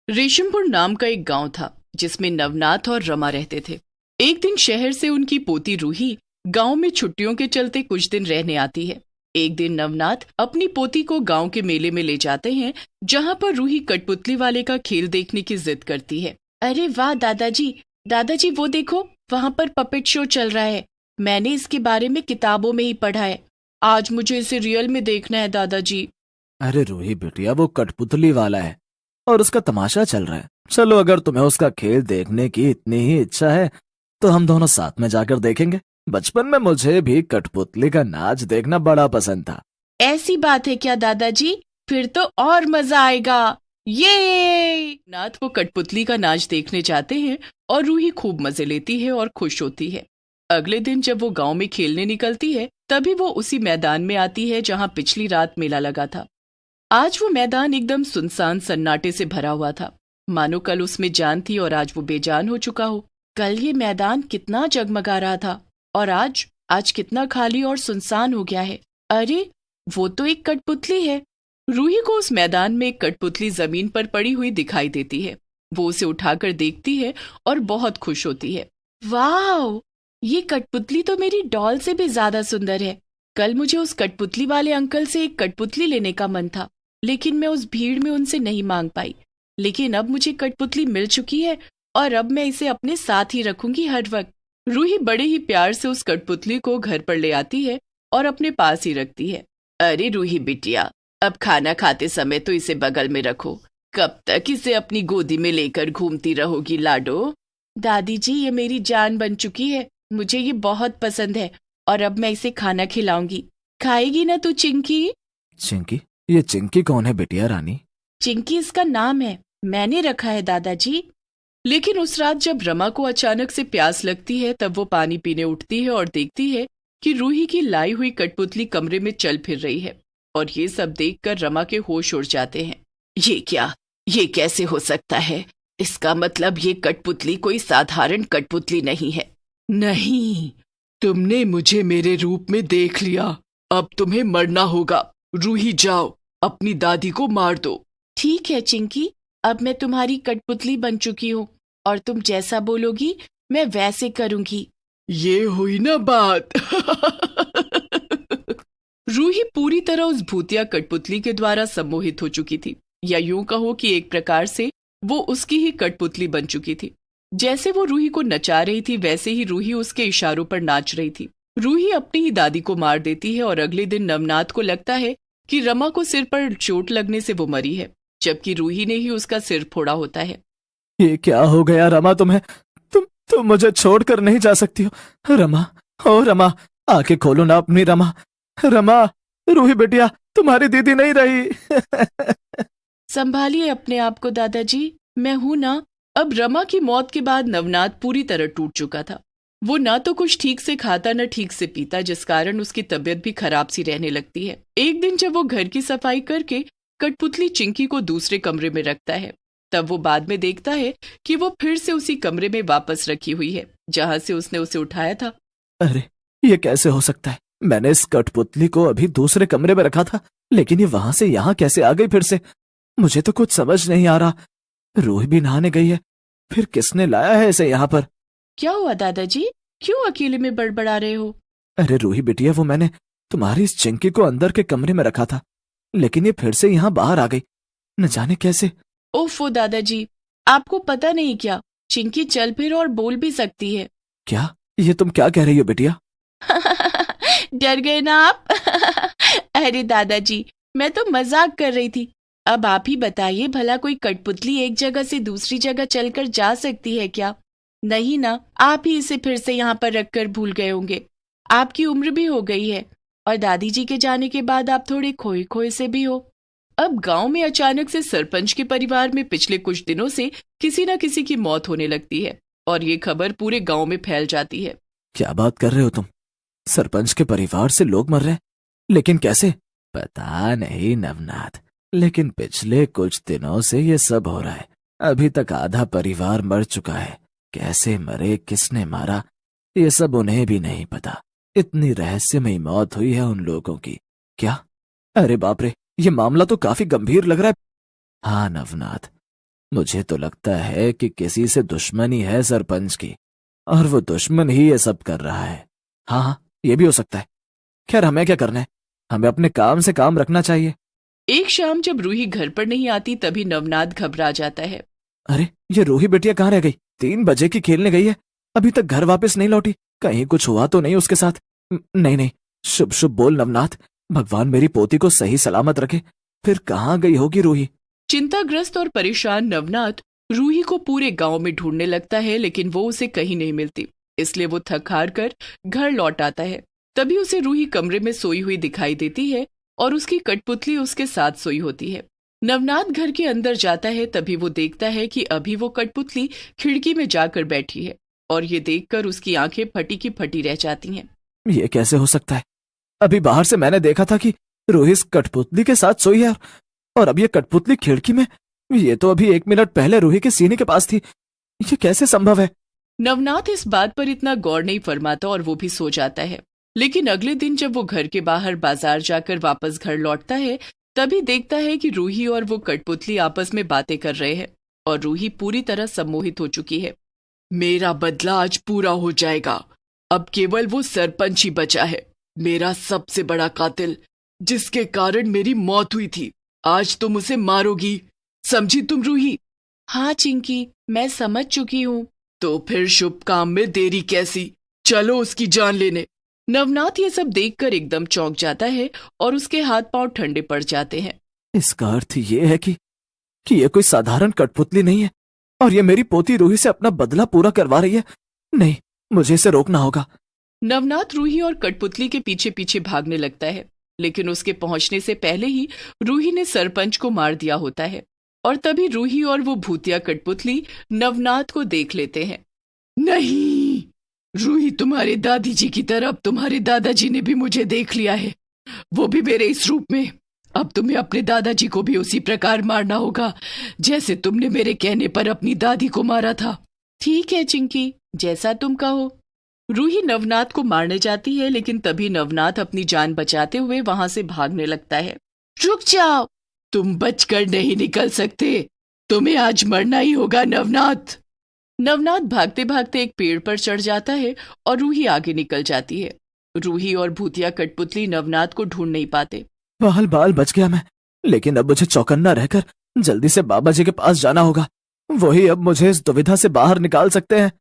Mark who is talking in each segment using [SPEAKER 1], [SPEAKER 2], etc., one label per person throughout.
[SPEAKER 1] रेशमपुर नाम का एक गांव था जिसमें नवनाथ और रमा रहते थे। एक दिन शहर से उनकी पोती रूही गांव में छुट्टियों के चलते कुछ दिन रहने आती है। एक दिन नवनाथ अपनी पोती को गांव के मेले में ले जाते हैं, जहां पर रूही कठपुतली वाले का खेल देखने की जिद करती है। अरे वाह दादाजी, दादाजी वो देखो, वहां पर पपेट शो चल रहा है। मैंने इसके बारे में किताबों में ही पढ़ा है। आज मुझे इसे रियल में देखना है दादाजी।
[SPEAKER 2] अरे रूही बिटिया, वो कठपुतली वाला है और उसका तमाशा चल रहा है। चलो, अगर तुम्हें उसका खेल देखने की इतनी ही इच्छा है तो हम दोनों साथ में जाकर देखेंगे। बचपन में मुझे भी कठपुतली का नाच देखना बड़ा पसंद था।
[SPEAKER 1] ऐसी बात है क्या दादाजी? फिर तो और मजा आएगा। ये नाथ वो कठपुतली का नाच देखने जाते हैं और रूही खूब मजे लेती है और खुश होती है। अगले दिन जब वो गांव में खेलने निकलती है, तभी वो उसी मैदान में आती है जहां पिछली रात मेला लगा था। आज वो मैदान एकदम सुनसान सन्नाटे से भरा हुआ था, मानो कल उसमें जान थी और आज वो बेजान हो चुका हो। कल ये मैदान कितना जगमगा रहा था और आज आज कितना खाली और सुनसान हो गया है। अरे वो तो एक कठपुतली है। रूही को उस मैदान में एक कठपुतली जमीन पर पड़ी हुई दिखाई देती है। वो उसे उठाकर देखती है और बहुत खुश होती है। वाह, ये कठपुतली तो मेरी डॉल से भी ज्यादा सुंदर है। कल मुझे उस कठपुतली वाले अंकल से एक कठपुतली लेने का मन था, लेकिन मैं उस भीड़ में उनसे नहीं मांग पाई। लेकिन अब मुझे कठपुतली मिल चुकी है और अब मैं इसे अपने साथ ही रखूंगी हर वक्त। रूही बड़े ही प्यार से उस कठपुतली को घर पर ले आती है और अपने पास ही रखती है। अरे रूही बिटिया, अब खाना खाते समय तो इसे बगल में रखो। कब तक इसे अपनी गोदी में लेकर घूमती रहोगी लाडो? दादी जी, ये मेरी जान बन चुकी है। मुझे ये बहुत पसंद है और अब मैं इसे खाना खिलाऊंगी। खाएगी ना तू चिंकी?
[SPEAKER 2] चिंकी? ये चिंकी कौन है बिटिया रानी?
[SPEAKER 1] चिंकी इसका नाम है, मैंने रखा है दादाजी। लेकिन उस रात जब रमा को अचानक से प्यास लगती है, तब वो पानी पीने उठती है और देखती है कि रूही की लाई हुई कठपुतली कमरे में चल फिर रही है। और ये सब देखकर रमा के होश उड़ जाते हैं। ये क्या, ये कैसे हो सकता है? इसका मतलब ये कठपुतली कोई साधारण कठपुतली नहीं है। नहीं, तुमने मुझे मेरे रूप में देख लिया। अब तुम्हें मरना होगा। रूही जाओ, अपनी दादी को मार दो। ठीक है चिंकी, अब मैं तुम्हारी कठपुतली बन चुकी हूँ और तुम जैसा बोलोगी मैं वैसे करूंगी। ये हुई ना बात। रूही पूरी तरह उस भूतिया कठपुतली के द्वारा सम्मोहित हो चुकी थी, या यूं कहो कि एक प्रकार से वो उसकी ही कठपुतली बन चुकी थी। जैसे वो रूही को नचा रही थी, वैसे ही रूही उसके इशारों पर नाच रही थी। रूही अपनी ही दादी को मार देती है और अगले दिन नवनाथ को लगता है कि रमा को सिर पर चोट लगने से वो मरी है, जबकि रूही ने ही उसका सिर फोड़ा होता है।
[SPEAKER 2] ये क्या हो गया रमा तुम्हें? तुम मुझे छोड़कर नहीं जा सकती हो रमा। ओ रमा, आंखें खोलो ना अपनी रमा। रमा, रूही बिटिया, तुम्हारी दीदी नहीं रही।
[SPEAKER 1] संभालिए अपने आप को दादाजी, मैं हूं ना। अब रमा की मौत के बाद नवनाथ पूरी तरह टूट चुका था। वो ना तो कुछ ठीक से खाता न ठीक से पीता, जिस कारण उसकी तबीयत भी खराब सी रहने लगती है। एक दिन जब वो घर की सफाई करके कठपुतली चिंकी को दूसरे कमरे में रखता है, तब वो बाद में देखता है कि वो फिर से उसी कमरे में वापस रखी हुई है जहां से उसने उसे उठाया था।
[SPEAKER 2] अरे, ये कैसे हो सकता है? मैंने इस कठपुतली को अभी दूसरे कमरे में रखा था, लेकिन ये वहां से यहाँ कैसे आ गई फिर से? मुझे तो कुछ समझ नहीं आ रहा। रूही भी नहाने गई है, फिर किसने लाया है इसे यहाँ पर?
[SPEAKER 1] क्या हुआ दादाजी, क्यों अकेले में बड़बड़ा रहे हो?
[SPEAKER 2] अरे रूही बिटिया, वो मैंने तुम्हारी इस चिंकी को अंदर के कमरे में रखा था, लेकिन ये फिर से यहाँ बाहर आ गई, न जाने कैसे।
[SPEAKER 1] ओफो दादाजी, आपको पता नहीं क्या, चिंकी चल फिर और बोल भी सकती है।
[SPEAKER 2] क्या? ये तुम क्या कह रही हो बिटिया?
[SPEAKER 1] डर गए ना आप? अरे दादाजी, मैं तो मजाक कर रही थी। अब आप ही बताइए, भला कोई कठपुतली एक जगह से दूसरी जगह चलकर जा सकती है क्या? नहीं ना, आप ही इसे फिर से यहाँ पर रखकर भूल गए होंगे। आपकी उम्र भी हो गई है और दादी जी के जाने के बाद आप थोड़े खोए खोए से भी हो। अब गांव में अचानक से सरपंच के परिवार में पिछले कुछ दिनों से किसी न किसी की मौत होने लगती है और ये खबर पूरे गांव में फैल जाती है।
[SPEAKER 2] क्या बात कर रहे हो तुम? सरपंच के परिवार से लोग मर रहे हैं? लेकिन कैसे? पता नहीं नवनाथ, लेकिन पिछले कुछ दिनों से ये सब हो रहा है। अभी तक आधा परिवार मर चुका है। कैसे मरे, किसने मारा, ये सब उन्हें भी नहीं पता। इतनी रहस्यमयी मौत हुई है उन लोगों की। क्या? अरे बाप रे, ये मामला तो काफी गंभीर लग रहा है। हाँ नवनाथ, मुझे तो लगता है कि किसी से दुश्मनी है सरपंच की, और वो दुश्मन ही ये सब कर रहा है। हाँ हाँ, ये भी हो सकता है। खैर, हमें क्या करना है, हमें अपने काम से काम रखना चाहिए।
[SPEAKER 1] एक शाम जब रूही घर पर नहीं आती तभी नवनाथ घबरा जाता है।
[SPEAKER 2] अरे, ये रूही बिटिया कहाँ रह गई? 3 बजे की खेलने गई है, अभी तक घर वापस नहीं लौटी। कहीं कुछ हुआ तो नहीं उसके साथ? नहीं नहीं, शुभ शुभ बोल नवनाथ, भगवान मेरी पोती को सही सलामत रखे। फिर कहाँ गई होगी रूही?
[SPEAKER 1] चिंताग्रस्त और परेशान नवनाथ रूही को पूरे गांव में ढूंढने लगता है, लेकिन वो उसे कहीं नहीं मिलती। इसलिए वो थक हार कर घर लौट आता है। तभी उसे रूही कमरे में सोई हुई दिखाई देती है और उसकी कठपुतली उसके साथ सोई होती है। नवनाथ घर के अंदर जाता है, तभी वो देखता है कि अभी वो कठपुतली खिड़की में जाकर बैठी है, और ये देखकर उसकी आंखें फटी की फटी रह जाती हैं।
[SPEAKER 2] ये कैसे हो सकता है? अभी बाहर से मैंने देखा था कि रूही इस कठपुतली के साथ सोई है, और अब ये कठपुतली खिड़की में। ये तो अभी 1 मिनट पहले रूही के सीने के पास थी। ये कैसे संभव है?
[SPEAKER 1] नवनाथ इस बात पर इतना गौर नहीं फरमाता और वो भी सो जाता है। लेकिन अगले दिन जब वो घर के बाहर बाजार जाकर वापस घर लौटता है, तभी देखता है कि रूही और वो कठपुतली आपस में बातें कर रहे हैं, और रूही पूरी तरह सम्मोहित हो चुकी है। मेरा बदला आज पूरा हो जाएगा। अब केवल वो सरपंच ही बचा है, मेरा सबसे बड़ा कातिल, जिसके कारण मेरी मौत हुई थी। आज तुम उसे मारोगी, समझी तुम रूही? हाँ चिंकी, मैं समझ चुकी हूँ। तो फिर शुभ काम में देरी कैसी, चलो उसकी जान लेने। नवनाथ ये सब देखकर एकदम चौंक जाता है और उसके हाथ पांव ठंडे पड़ जाते हैं।
[SPEAKER 2] इसका अर्थ ये है कि ये कोई साधारण कठपुतली नहीं है, और ये मेरी पोती रूही से अपना बदला पूरा करवा रही है। नहीं, मुझे इसे रोकना होगा।
[SPEAKER 1] नवनाथ रूही और कठपुतली के पीछे पीछे भागने लगता है, लेकिन उसके पहुंचने से पहले ही रूही ने सरपंच को मार दिया होता है। और तभी रूही और वो भूतिया कठपुतली नवनाथ को देख लेते हैं। नहीं, रूही तुम्हारे दादी जी की तरह अब तुम्हारे दादाजी ने भी मुझे देख लिया है, वो भी मेरे इस रूप में। अब तुम्हें अपने दादाजी को भी उसी प्रकार मारना होगा जैसे तुमने मेरे कहने पर अपनी दादी को मारा था। ठीक है चिंकी, जैसा तुम कहो। रूही नवनाथ को मारने जाती है, लेकिन तभी नवनाथ अपनी जान बचाते हुए वहां से भागने लगता है। रुक जाओ, तुम बचकर नहीं निकल सकते, तुम्हें आज मरना ही होगा नवनाथ। नवनाथ भागते भागते एक पेड़ पर चढ़ जाता है और रूही आगे निकल जाती है। रूही और भूतिया कठपुतली नवनाथ को ढूंढ नहीं पाते।
[SPEAKER 2] बाल बाल बच गया मैं, लेकिन अब मुझे चौकन्ना रहकर जल्दी से बाबा जी के पास जाना होगा। वही अब मुझे इस दुविधा से बाहर निकाल सकते हैं।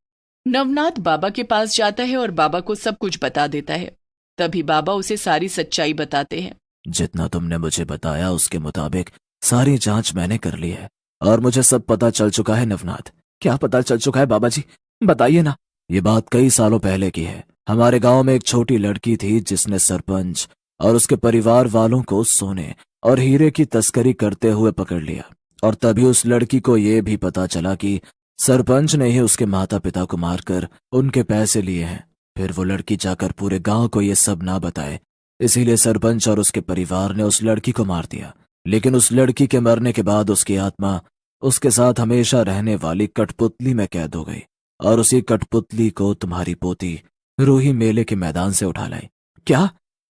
[SPEAKER 1] नवनाथ बाबा के पास जाता है और बाबा को सब कुछ बता देता है। तभी बाबा उसे सारी सच्चाई बताते हैं।
[SPEAKER 2] जितना तुमने मुझे बताया उसके मुताबिक सारी जांच मैंने कर ली है, और मुझे सब पता चल चुका है नवनाथ। क्या पता चल चुका है बाबा जी, बताइए ना। ये बात कई सालों पहले की है। हमारे गांव में एक छोटी लड़की थी जिसने सरपंच और उसके परिवार वालों को सोने और हीरे की तस्करी करते हुए पकड़ लिया, और तभी उस लड़की को यह भी पता चला कि सरपंच ने ही उसके माता पिता को मारकर उनके पैसे लिए हैं। फिर वो लड़की जाकर पूरे गांव को ये सब ना बताए, इसीलिए सरपंच और उसके परिवार ने उस लड़की को मार दिया। लेकिन उस लड़की के मरने के बाद उसकी आत्मा उसके साथ हमेशा रहने वाली कठपुतली में कैद हो गई, और उसी कठपुतली को तुम्हारी पोती रूही मेले के मैदान से उठा लाई। क्या?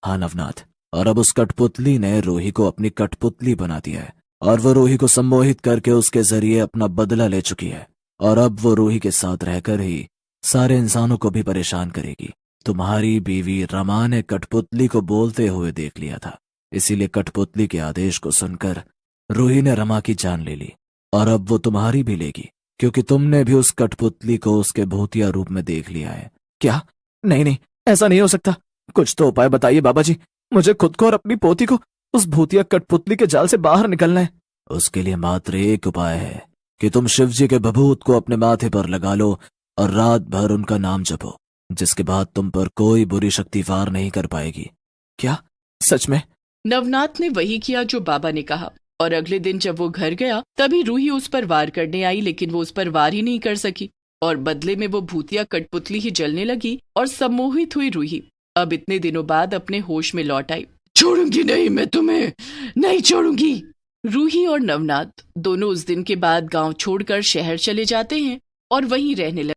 [SPEAKER 2] हाँ नवनाथ, और अब उस कठपुतली ने रूही को अपनी कठपुतली बना दिया है, और वो रूही को सम्मोहित करके उसके जरिए अपना बदला ले चुकी है, और अब वो रूही के साथ रहकर ही सारे इंसानों को भी परेशान करेगी। तुम्हारी बीवी रमा ने कठपुतली को बोलते हुए देख लिया था, इसीलिए कठपुतली के आदेश को सुनकर रूही ने रमा की जान ले ली, और अब वो तुम्हारी भी लेगी, क्योंकि तुमने भी उस कठपुतली को उसके भूतिया रूप में देख लिया है। क्या? नहीं नहीं, ऐसा नहीं हो सकता। कुछ तो उपाय बताइए बाबा जी, मुझे खुद को और अपनी पोती को उस भूतिया कठपुतली के जाल से बाहर निकलना है। उसके लिए मात्र एक उपाय है कि तुम शिव जी के भभूत को अपने माथे पर लगा लो और रात भर उनका नाम जपो, जिसके बाद तुम पर कोई बुरी शक्ति वार नहीं कर पाएगी। क्या? सच में?
[SPEAKER 1] नवनाथ ने वही किया जो बाबा ने कहा, और अगले दिन जब वो घर गया तभी रूही उस पर वार करने आई, लेकिन वो उस पर वार ही नहीं कर सकी, और बदले में वो भूतिया कठपुतली ही जलने लगी और सम्मोहित हुई रूही अब इतने दिनों बाद अपने होश में लौट आई। छोड़ूंगी नहीं, मैं तुम्हें नहीं छोड़ूंगी। रूही और नवनाथ दोनों उस दिन के बाद गांव छोड़कर शहर चले जाते हैं और वहीं रहने लगे।